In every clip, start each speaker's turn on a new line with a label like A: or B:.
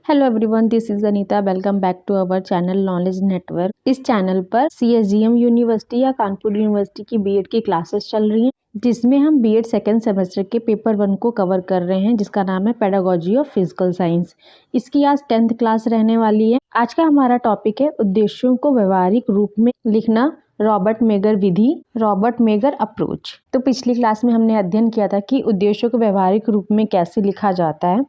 A: Hello everyone, this is Anita. Welcome back to our channel knowledge network. इस चैनल पर CSGM university या Kanpur university की बीएड की क्लासेस चल रही हैं, जिसमें हम बीएड सेकेंड सेमेस्टर के पेपर 1 को कवर कर रहे हैं, जिसका नाम है पेडागोजी ऑफ फिजिकल साइंस। इसकी आज 10th क्लास रहने वाली है। आज का हमारा टॉपिक है उद्देश्यों को व्यवहारिक रूप में लिखना, रॉबर्ट मेगर विधि, रॉबर्ट मेगर अप्रोच। तो पिछली क्लास में हमने अध्ययन किया था कि उद्देश्यों को व्यवहारिक रूप में कैसे लिखा जाता है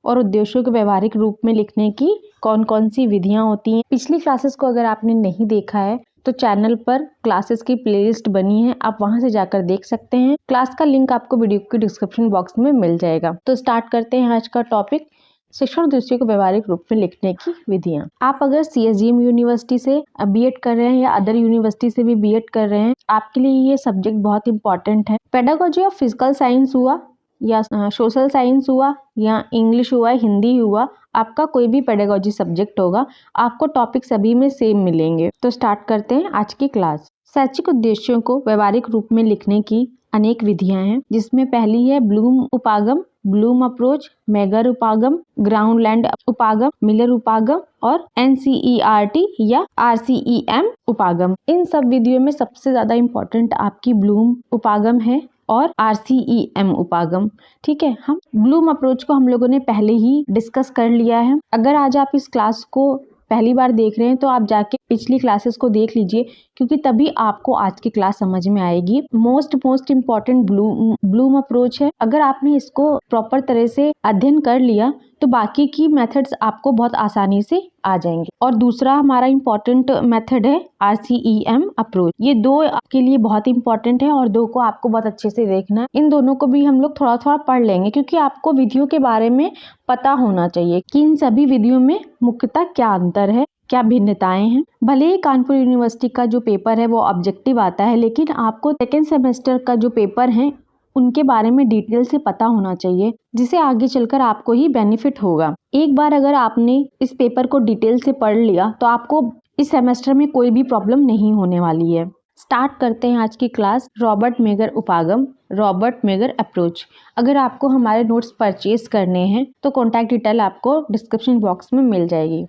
A: और उद्देश्यों को व्यवहारिक रूप में लिखने की कौन कौन सी विधियां होती हैं। पिछली क्लासेस को अगर आपने नहीं देखा है तो चैनल पर क्लासेस की प्लेलिस्ट बनी है, आप वहां से जाकर देख सकते हैं। क्लास का लिंक आपको वीडियो के डिस्क्रिप्शन बॉक्स में मिल जाएगा। तो स्टार्ट करते हैं आज का टॉपिक, शिक्षण उद्देश्यों को व्यवहारिक रूप में लिखने की विधियां। आप अगर सीएसजीएम यूनिवर्सिटी से बीएड कर रहे हैं या अदर यूनिवर्सिटी से भी बीएड कर रहे हैं, आपके लिए ये सब्जेक्ट बहुत इंपॉर्टेंट है। पेडागोजी ऑफ फिजिकल साइंस हुआ या सोशल साइंस हुआ या इंग्लिश हुआ, हिंदी हुआ, आपका कोई भी पेडागोजी सब्जेक्ट होगा, आपको टॉपिक सभी में सेम मिलेंगे। तो स्टार्ट करते हैं आज की क्लास। शैक्षिक उद्देश्यों को व्यवहारिक रूप में लिखने की अनेक विधियां हैं, जिसमें पहली है ब्लूम उपागम, ब्लूम अप्रोच, मेगर उपागम, ग्राउंडलैंड उपागम, मिलर उपागम और एनसीईआरटी या आरसीईएम उपागम। इन सब विधियों में सबसे ज्यादा इंपॉर्टेंट आपकी ब्लूम उपागम है और आरसीईएम उपागम। ठीक है, हम ब्लूम अप्रोच को हम लोगों ने पहले ही डिस्कस कर लिया है। अगर आज आप इस क्लास को पहली बार देख रहे हैं तो आप जाके पिछली क्लासेस को देख लीजिए, क्योंकि तभी आपको आज की क्लास समझ में आएगी। मोस्ट इम्पॉर्टेंट ब्लूम अप्रोच है। अगर आपने इसको प्रॉपर तरह से अध्ययन कर लिया तो बाकी की मेथड्स आपको बहुत आसानी से आ जाएंगे। और दूसरा हमारा इम्पोर्टेंट मेथड है आरसीईएम अप्रोच। ये दो आपके लिए बहुत इंपॉर्टेंट है और दो को आपको बहुत अच्छे से देखना है। इन दोनों को भी हम लोग थोड़ा थोड़ा पढ़ लेंगे, क्योंकि आपको विधियों के बारे में पता होना चाहिए कि इन सभी विधियों में मुख्यतः क्या अंतर है, क्या भिन्नताएं हैं। भले ही कानपुर यूनिवर्सिटी का जो पेपर है वो ऑब्जेक्टिव आता है, लेकिन आपको सेकेंड सेमेस्टर का जो पेपर है उनके बारे में डिटेल से पता होना चाहिए, जिसे आगे चलकर आपको ही बेनिफिट होगा। एक बार अगर आपने इस पेपर को डिटेल से पढ़ लिया तो आपको इस सेमेस्टर में कोई भी प्रॉब्लम नहीं होने वाली है। स्टार्ट करते हैं आज की क्लास। रॉबर्ट मेगर उपागम, रॉबर्ट मेगर अप्रोच। अगर आपको हमारे नोट्स परचेज करने हैं तो कॉन्टैक्ट डिटेल आपको डिस्क्रिप्शन बॉक्स में मिल जाएगी।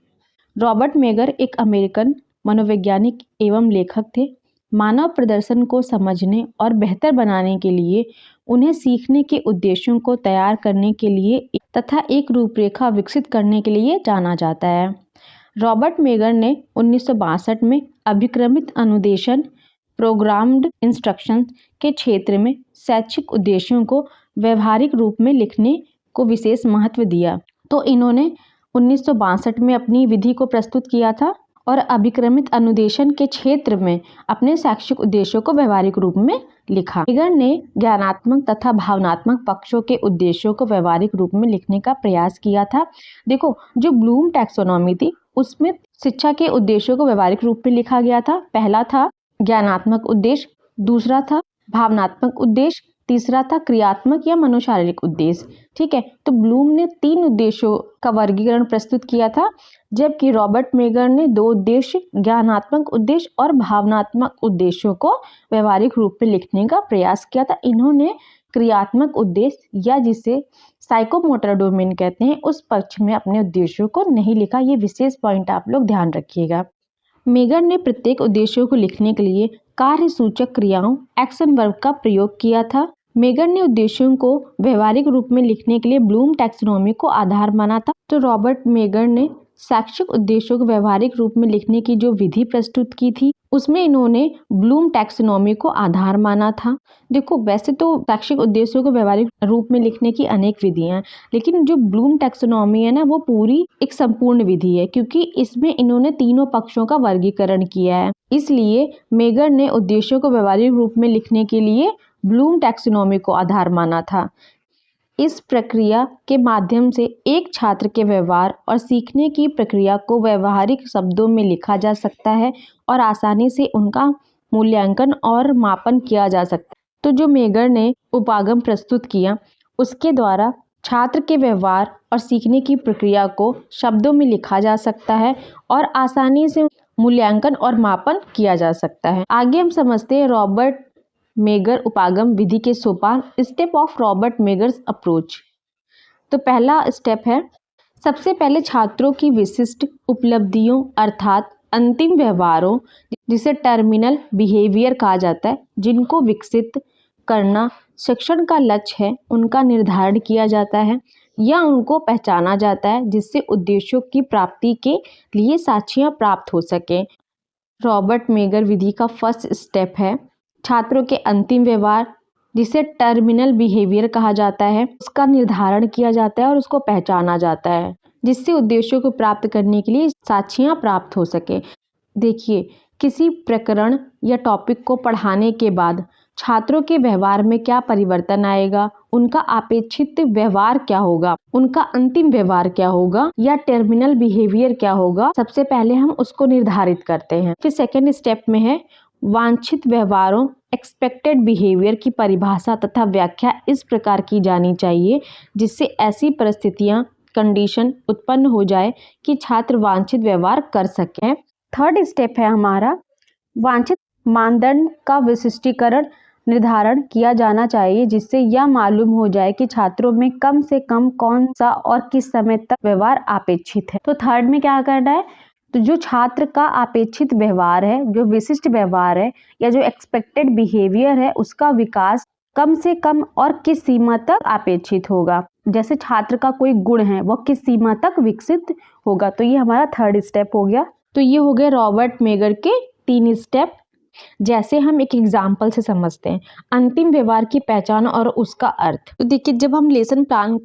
A: रॉबर्ट मेगर एक अमेरिकन मनोवैज्ञानिक एवं लेखक थे। मानव प्रदर्शन को समझने और बेहतर बनाने के लिए, उन्हें सीखने के उद्देश्यों को तैयार करने के लिए तथा एक रूपरेखा विकसित करने के लिए जाना जाता है। रॉबर्ट मेगर ने 1962 में अभिक्रमित अनुदेशन, प्रोग्राम्ड इंस्ट्रक्शन के क्षेत्र में शैक्षिक उद्देश्यों को व्यवहारिक रूप में लिखने को विशेष महत्व दिया। तो इन्होंने 1962 में अपनी विधि को प्रस्तुत किया था और अभिक्रमित अनुदेशन के क्षेत्र में अपने शैक्षिक उद्देश्यों को व्यवहारिक रूप में लिखा। मेगर ने ज्ञानात्मक तथा भावनात्मक पक्षों के उद्देश्यों को व्यवहारिक रूप में लिखने का प्रयास किया था। देखो, जो ब्लूम टैक्सोनॉमी थी उसमें शिक्षा के उद्देश्यों को व्यवहारिक रूप में लिखा गया था। पहला था ज्ञानात्मक उद्देश्य, दूसरा था भावनात्मक उद्देश्य, तीसरा था क्रियात्मक या मनोशारीरिक उद्देश्य। ठीक है, तो ब्लूम ने 3 उद्देश्यों का वर्गीकरण प्रस्तुत किया था, जबकि रॉबर्ट मेगर ने 2 उद्देश्य, ज्ञानात्मक उद्देश्य और भावनात्मक उद्देश्यों को व्यवहारिक रूप में लिखने का प्रयास किया था। इन्होंने क्रियात्मक उद्देश्य या जिसे साइकोमोटर डोमेन कहते हैं उस पक्ष में अपने उद्देश्यों को नहीं लिखा। ये विशेष पॉइंट आप लोग ध्यान रखिएगा। मेगर ने प्रत्येक उद्देश्यों को लिखने के लिए कार्य सूचक क्रियाओं एक्शन वर्ब का प्रयोग किया था। मेगर ने उद्देश्यों को व्यवहारिक रूप में लिखने के लिए ब्लूम टैक्सोनॉमी को आधार माना था। तो रॉबर्ट मेगर ने शैक्षिक उद्देश्यों को व्यवहारिक रूप में लिखने की जो विधि प्रस्तुत की थी उसमें इन्होंने ब्लूम टैक्सोनॉमी को आधार माना था। देखो, वैसे तो शैक्षिक उद्देश्यों को व्यवहारिक रूप में लिखने की अनेक विधियां हैं, लेकिन जो ब्लूम टैक्सोनॉमी है ना, वो पूरी एक संपूर्ण विधि है, क्योंकि इसमें इन्होंने तीनों पक्षों का वर्गीकरण किया है। इसलिए मेगर ने उद्देश्यों को व्यवहारिक रूप में लिखने के लिए ब्लूम टैक्सोनॉमी को आधार माना था। इस प्रक्रिया के माध्यम से एक छात्र के व्यवहार और सीखने की प्रक्रिया को व्यवहारिक शब्दों में लिखा जा सकता है और आसानी से उनका मूल्यांकन और मापन किया जा सकता है। तो जो मेगर ने उपागम प्रस्तुत किया उसके द्वारा छात्र के व्यवहार और सीखने की प्रक्रिया को शब्दों में लिखा जा सकता है और आसानी से मूल्यांकन और मापन किया जा सकता है। आगे हम समझते हैं रॉबर्ट मेगर उपागम विधि के सोपान, स्टेप ऑफ रॉबर्ट मेगर्स अप्रोच। तो पहला स्टेप है सबसे पहले छात्रों की विशिष्ट उपलब्धियों अर्थात अंतिम व्यवहारों, जिसे टर्मिनल बिहेवियर कहा जाता है, जिनको विकसित करना शिक्षण का लक्ष्य है, उनका निर्धारण किया जाता है या उनको पहचाना जाता है, जिससे उद्देश्यों की प्राप्ति के लिए साक्षियां प्राप्त हो सके। रॉबर्ट मेगर विधि का फर्स्ट स्टेप है छात्रों के अंतिम व्यवहार, जिसे टर्मिनल बिहेवियर कहा जाता है, उसका निर्धारण किया जाता है और उसको पहचाना जाता है, जिससे उद्देश्यों को प्राप्त करने के लिए साक्षियां प्राप्त हो सके। देखिए, किसी प्रकरण या टॉपिक को पढ़ाने के बाद छात्रों के व्यवहार में क्या परिवर्तन आएगा, उनका अपेक्षित व्यवहार क्या होगा, उनका अंतिम व्यवहार क्या होगा या टर्मिनल बिहेवियर क्या होगा, सबसे पहले हम उसको निर्धारित करते हैं। फिर सेकेंड स्टेप में है वांछित व्यवहारों एक्सपेक्टेड बिहेवियर की परिभाषा तथा व्याख्या इस प्रकार की जानी चाहिए जिससे ऐसी परिस्थितियां कंडीशन उत्पन्न हो जाए कि छात्र वांछित व्यवहार कर सकें। थर्ड स्टेप है हमारा वांछित मानदंड का विशिष्टीकरण निर्धारण किया जाना चाहिए, जिससे यह मालूम हो जाए कि छात्रों में कम से कम कौन सा और किस समय तक व्यवहार अपेक्षित है। तो थर्ड में क्या करना है, तो जो छात्र का अपेक्षित व्यवहार है, जो विशिष्ट व्यवहार है या जो एक्सपेक्टेड बिहेवियर है, उसका विकास कम से कम और किस सीमा तक अपेक्षित होगा। जैसे छात्र का कोई गुण है, वह किस सीमा तक विकसित होगा। तो ये हमारा थर्ड स्टेप हो गया। तो ये हो गए रॉबर्ट मेगर के 3 स्टेप। जैसे हम एक एग्जाम्पल से समझते हैं, अंतिम व्यवहार की पहचान और उसका अर्थ। तो देखिए, जब हम लेसन प्लान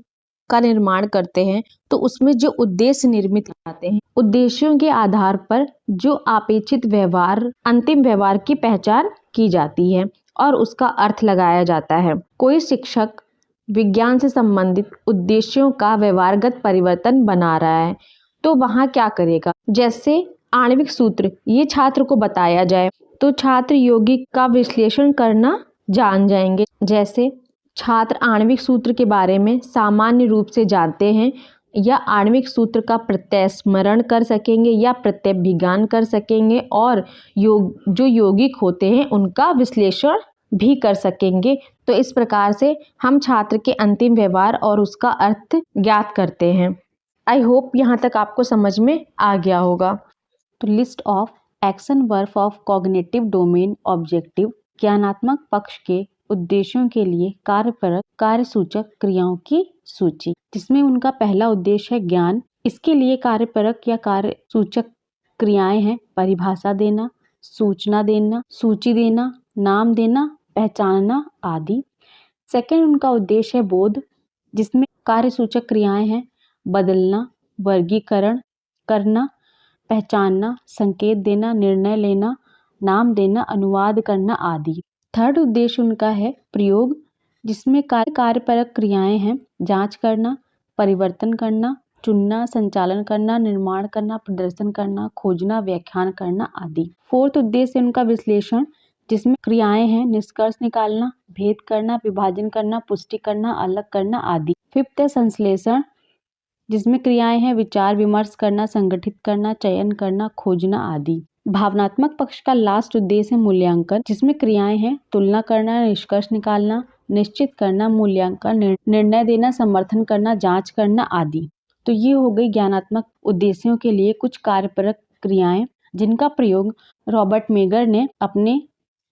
A: का निर्माण करते हैं तो उसमें जो उद्देश्य निर्मित आते हैं, उद्देश्यों के आधार पर जो अपेक्षित व्यवहार अंतिम व्यवहार की पहचान की जाती है और उसका अर्थ लगाया जाता है। कोई शिक्षक विज्ञान से संबंधित उद्देश्यों का व्यवहारगत परिवर्तन बना रहा है तो वहाँ क्या करेगा, जैसे आणविक सूत्र ये छात्र को बताया जाए तो छात्र यौगिक का विश्लेषण करना जान जाएंगे। जैसे छात्र आणविक सूत्र के बारे में सामान्य रूप से जानते हैं या आणविक सूत्र का प्रत्यय स्मरण कर सकेंगे या प्रत्यभिज्ञान कर सकेंगे और जो यौगिक होते हैं उनका विश्लेषण भी कर सकेंगे। तो इस प्रकार से हम छात्र के अंतिम व्यवहार और उसका अर्थ ज्ञात करते हैं। आई होप यहाँ तक आपको समझ में आ गया होगा। तो list of action verb of cognitive domain objective, ज्ञानात्मक पक्ष के उद्देश्यों के लिए कार्यपरक कार्यसूचक क्रियाओं की सूची, जिसमें उनका पहला उद्देश्य है ज्ञान। इसके लिए कार्यपरक या कार्यसूचक क्रियाएं हैं परिभाषा देना, सूचना देना, सूची देना, नाम देना, पहचानना आदि। सेकंड उनका उद्देश्य है बोध, जिसमें कार्यसूचक क्रियाएं हैं बदलना, वर्गीकरण करना, पहचानना, संकेत देना, निर्णय लेना, नाम देना, अनुवाद करना आदि। थर्ड उद्देश्य उनका है प्रयोग, जिसमें कार्यपरक क्रियाएं हैं जांच करना, परिवर्तन करना, चुनना, संचालन करना, निर्माण करना, प्रदर्शन करना, खोजना, व्याख्यान करना आदि। फोर्थ उद्देश्य उनका विश्लेषण, जिसमें क्रियाएं हैं निष्कर्ष निकालना, भेद करना, विभाजन करना, पुष्टि करना, अलग करना आदि। फिफ्थ है संश्लेषण, जिसमें क्रियाएं हैं विचार विमर्श करना, संगठित करना, चयन करना, खोजना आदि। भावनात्मक पक्ष का लास्ट उद्देश्य है मूल्यांकन, जिसमें क्रियाएं हैं तुलना करना, निष्कर्ष निकालना, निश्चित करना, मूल्यांकन, निर्णय देना, समर्थन करना, जांच करना आदि। तो ये हो गई ज्ञानात्मक उद्देश्यों के लिए कुछ कार्यपरक क्रियाएं, जिनका प्रयोग रॉबर्ट मेगर ने अपने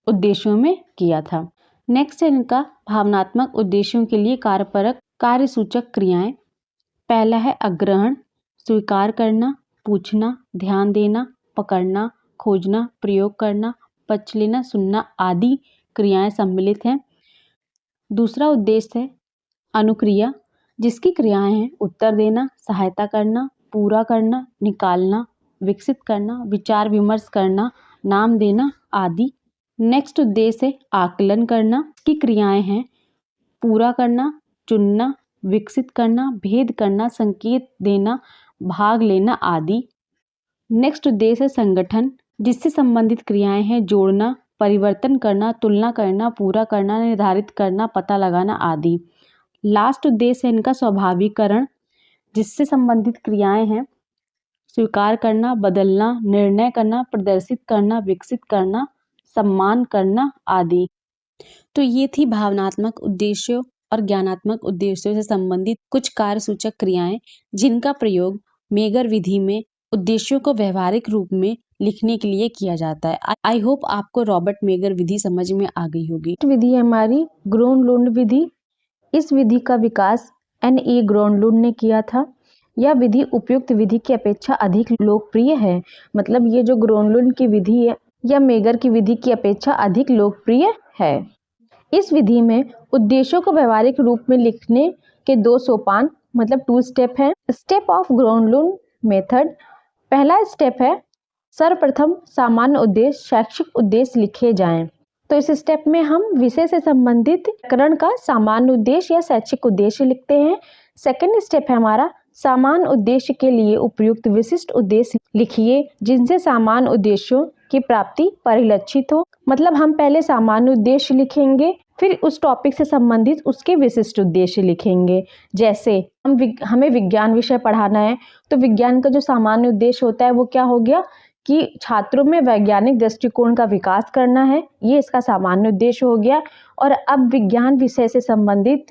A: उद्देश्यों में किया था। नेक्स्ट है इनका भावनात्मक उद्देश्यों के लिए कार्यपरक कार्यसूचक क्रियाएं। पहला है अग्रहण, स्वीकार करना, पूछना, ध्यान देना, पकड़ना, खोजना, प्रयोग करना, पच लेना, सुनना आदि क्रियाएं सम्मिलित हैं। दूसरा उद्देश्य है अनुक्रिया, जिसकी क्रियाएं हैं उत्तर देना, सहायता करना, पूरा करना, निकालना, विकसित करना, विचार विमर्श करना, नाम देना आदि। नेक्स्ट उद्देश्य है आकलन करना, इसकी क्रियाएं हैं पूरा करना, चुनना, विकसित करना, भेद करना, संकेत देना, भाग लेना आदि। नेक्स्ट उद्देश्य है संगठन, जिससे संबंधित क्रियाएं हैं जोड़ना, परिवर्तन करना, तुलना करना, पूरा करना, निर्धारित करना, पता लगाना आदि। लास्ट उद्देश्य है इनका स्वाभाविकरण, जिससे संबंधित क्रियाएं हैं स्वीकार करना, बदलना, निर्णय करना, प्रदर्शित करना, विकसित करना, सम्मान करना आदि। तो ये थी भावनात्मक उद्देश्यों
B: और ज्ञानात्मक उद्देश्यों से संबंधित कुछ कार्य सूचक क्रियाएं जिनका प्रयोग मेगर विधि में उद्देश्यों को व्यवहारिक रूप में लिखने के लिए किया जाता है। आई होप आपको रॉबर्ट मेगर विधि समझ में आ गई होगी।
A: विधि है हमारी ग्रोनलुंड विधि। इस विधि का विकास N.E. ग्रोनलुंड ने किया था। यह विधि उपयुक्त विधि की अपेक्षा अधिक लोकप्रिय है। मतलब ये जो ग्रोनलुंड की विधि है यह मेगर की विधि की अपेक्षा अधिक लोकप्रिय है। इस विधि में उद्देश्यों को व्यवहारिक रूप में लिखने के 2 सोपान मतलब 2 स्टेप हैं। Step of Gronlund method. पहला स्टेप है सर्वप्रथम सामान्य उद्देश्य शैक्षिक उद्देश्य लिखे जाएं। तो इस स्टेप में हम विषय से संबंधित व्याकरण का सामान्य उद्देश्य या शैक्षिक उद्देश्य लिखते हैं। सेकंड स्टेप है हमारा सामान्य उद्देश्य के लिए उपयुक्त विशिष्ट उद्देश्य लिखिए जिनसे सामान्य उद्देश्यों की प्राप्ति परिलक्षित हो। मतलब हम पहले सामान्य उद्देश्य लिखेंगे फिर उस टॉपिक से संबंधित उसके विशिष्ट उद्देश्य लिखेंगे। जैसे हमें विज्ञान विषय पढ़ाना है तो विज्ञान का जो सामान्य उद्देश्य होता है वो क्या हो गया कि छात्रों में वैज्ञानिक दृष्टिकोण का विकास करना है, ये इसका सामान्य उद्देश्य हो गया। और अब विज्ञान विषय से संबंधित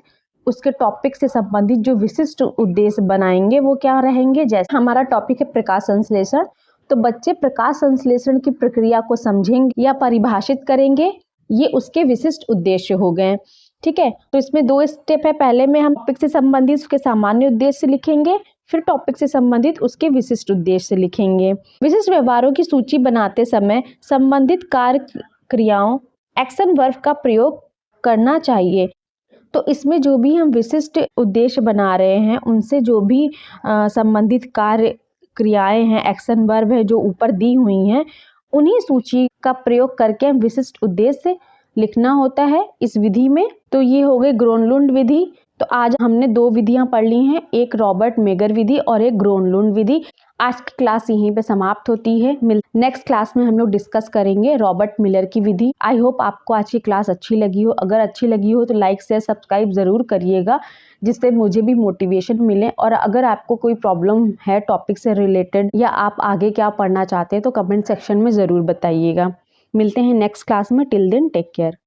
A: उसके टॉपिक से संबंधित जो विशिष्ट उद्देश्य बनाएंगे वो क्या रहेंगे। जैसे हमारा टॉपिक है प्रकाश संश्लेषण, तो बच्चे प्रकाश संश्लेषण की प्रक्रिया को समझेंगे या परिभाषित करेंगे, ये उसके विशिष्ट उद्देश्य हो गए। ठीक है, तो इसमें 2 स्टेप है। पहले में हम टॉपिक से संबंधित उसके सामान्य उद्देश्य लिखेंगे, फिर टॉपिक से संबंधित उसके विशिष्ट उद्देश्य लिखेंगे। विशिष्ट व्यवहारों की सूची बनाते समय संबंधित कार्य क्रियाओं एक्शन वर्ब का प्रयोग करना चाहिए। तो इसमें जो भी हम विशिष्ट उद्देश्य बना रहे हैं उनसे जो भी संबंधित कार्य क्रियाएं हैं एक्शन वर्ब है जो ऊपर दी हुई हैं उन्हीं सूची का प्रयोग करके हम विशिष्ट उद्देश्य लिखना होता है इस विधि में। तो ये हो गई ग्रोनलुंड विधि। तो आज हमने 2 विधियां पढ़ ली हैं, एक रॉबर्ट मेगर विधि और एक ग्रोनलुंड विधि। आज की क्लास यहीं पे समाप्त होती है। नेक्स्ट क्लास में हम लोग डिस्कस करेंगे रॉबर्ट मिलर की विधि। आई होप आपको आज की क्लास अच्छी लगी हो। अगर अच्छी लगी हो तो लाइक शेयर सब्सक्राइब जरूर करिएगा जिससे मुझे भी मोटिवेशन मिले। और अगर आपको कोई प्रॉब्लम है टॉपिक से रिलेटेड या आप आगे क्या पढ़ना चाहते हैं तो कमेंट सेक्शन में ज़रूर बताइएगा। मिलते हैं नेक्स्ट क्लास में। Till then take care.